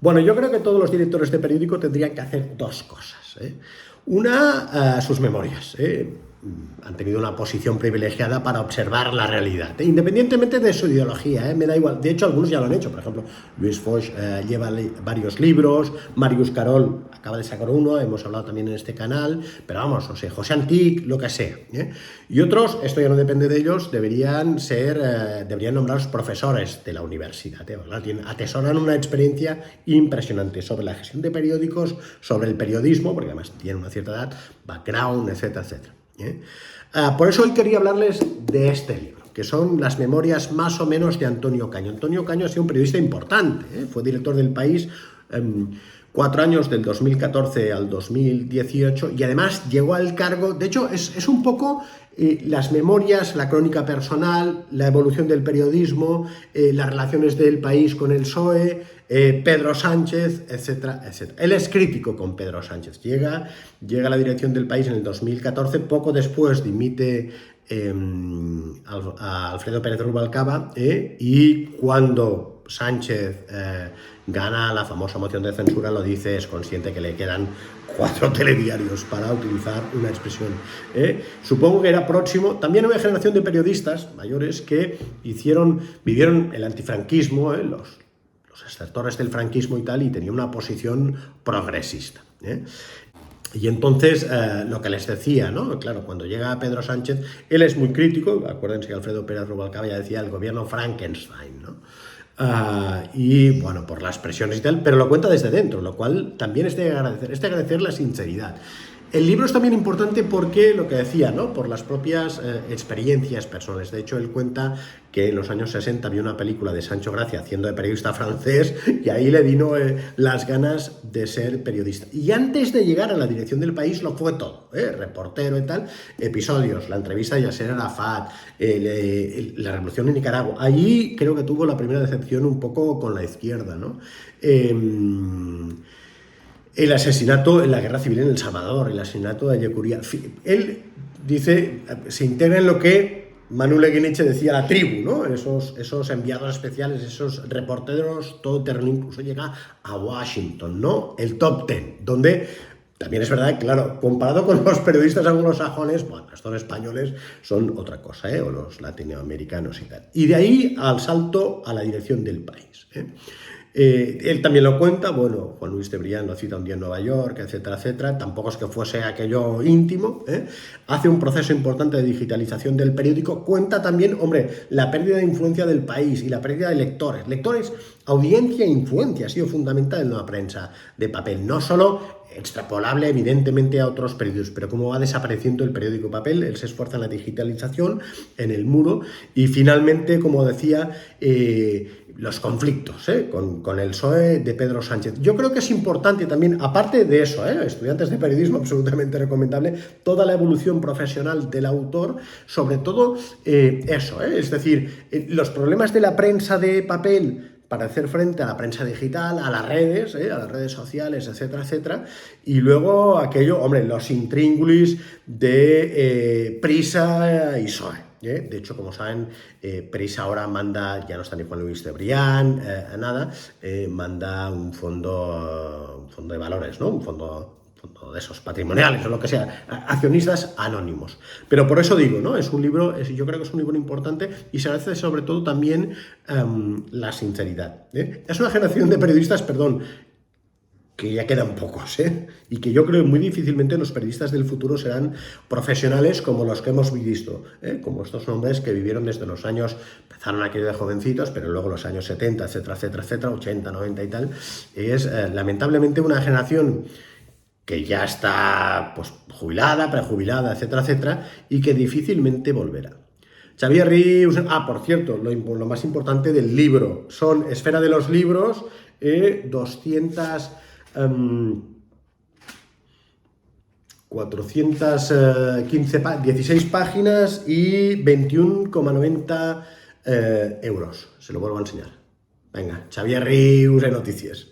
Bueno, yo creo que todos los directores de periódico tendrían que hacer dos cosas, ¿eh? Una, sus memorias, ¿eh? Han tenido una posición privilegiada para observar la realidad, independientemente de su ideología, ¿eh? Me da igual. De hecho, algunos ya lo han hecho. Por ejemplo, Luis Foix lleva varios libros, Marius Carol acaba de sacar uno, hemos hablado también en este canal, pero vamos, o sea, José Antic, lo que sea, ¿eh? Y otros, esto ya no depende de ellos, deberían nombrados profesores de la universidad, ¿eh? Atesoran una experiencia impresionante sobre la gestión de periódicos, sobre el periodismo, porque además tienen una cierta edad, background, etcétera, etcétera, ¿eh? Por eso hoy quería hablarles de este libro, que son las memorias más o menos de Antonio Caño. Antonio Caño ha sido un periodista importante, ¿eh? Fue director del País 4 años, del 2014 al 2018, y además llegó al cargo, de hecho es un poco las memorias, la crónica personal, la evolución del periodismo, las relaciones del País con el PSOE, Pedro Sánchez, etcétera, etcétera. Él es crítico con Pedro Sánchez, llega a la dirección del País en el 2014, poco después dimite a Alfredo Pérez Rubalcaba, y cuando Sánchez gana la famosa moción de censura, lo dice, es consciente que le quedan 4 telediarios, para utilizar una expresión. Supongo que era próximo, también una generación de periodistas mayores que vivieron el antifranquismo, los extractores del franquismo y tal, y tenían una posición progresista. Y entonces, lo que les decía, ¿no? Claro, cuando llega Pedro Sánchez, él es muy crítico, acuérdense que Alfredo Pérez Rubalcaba ya decía el gobierno Frankenstein, ¿no? Y bueno, por las presiones y tal, pero lo cuenta desde dentro, lo cual también es de agradecer la sinceridad. El libro es también importante porque, lo que decía, ¿no? Por las propias experiencias personales. De hecho, él cuenta que en los años 60 vio una película de Sancho Gracia haciendo de periodista francés, y ahí le vino las ganas de ser periodista. Y antes de llegar a la dirección del País lo fue todo, reportero y tal, episodios, la entrevista de Yasser Arafat, la revolución en Nicaragua. Allí creo que tuvo la primera decepción un poco con la izquierda, ¿no? El asesinato en la guerra civil en El Salvador, el asesinato de Echecuría. Él dice, se integra en lo que Manuel Eguineche decía, la tribu, ¿no? Esos enviados especiales, esos reporteros todoterreno, incluso llega a Washington, ¿no? El top 10, donde también es verdad, claro, comparado con los periodistas anglosajones, bueno, estos españoles son otra cosa, o los latinoamericanos y tal. Y de ahí al salto a la dirección del País, él también lo cuenta, bueno, Juan Luis de Brián lo cita un día en Nueva York, etcétera, etcétera, tampoco es que fuese aquello íntimo, hace un proceso importante de digitalización del periódico, cuenta también, hombre, la pérdida de influencia del País y la pérdida de lectores, audiencia e influencia ha sido fundamental en la prensa de papel, no solo extrapolable evidentemente a otros periódicos, pero cómo va desapareciendo el periódico papel. Él se esfuerza en la digitalización, en el muro, y finalmente, como decía, los conflictos con el PSOE de Pedro Sánchez. Yo creo que es importante también, aparte de eso, estudiantes de periodismo, absolutamente recomendable, toda la evolución profesional del autor, sobre todo eso, es decir, los problemas de la prensa de papel para hacer frente a la prensa digital, a las redes sociales, etcétera, etcétera, y luego aquello, hombre, los intríngulis de Prisa y PSOE. De hecho, como saben, Prisa ahora manda, ya no está ni Juan Luis de Brián, manda un fondo de valores, ¿no? Un fondo de esos patrimoniales o lo que sea, accionistas anónimos. Pero por eso digo, ¿no? Es un libro, yo creo que es un libro importante, y se agradece sobre todo también la sinceridad. Es una generación de periodistas, que ya quedan pocos, y que yo creo que muy difícilmente los periodistas del futuro serán profesionales como los que hemos visto, como estos hombres que vivieron desde los años, empezaron aquí de jovencitos, pero luego los años 70, etcétera, etcétera, etcétera, 80, 90 y tal. Es lamentablemente una generación que ya está pues jubilada, prejubilada, etcétera, etcétera, y que difícilmente volverá. Xavier Rius, por cierto, lo más importante del libro, son Esfera de los libros, 16 páginas y 21,90 euros. Se lo vuelvo a enseñar. Venga, Xavier Rius de Noticias.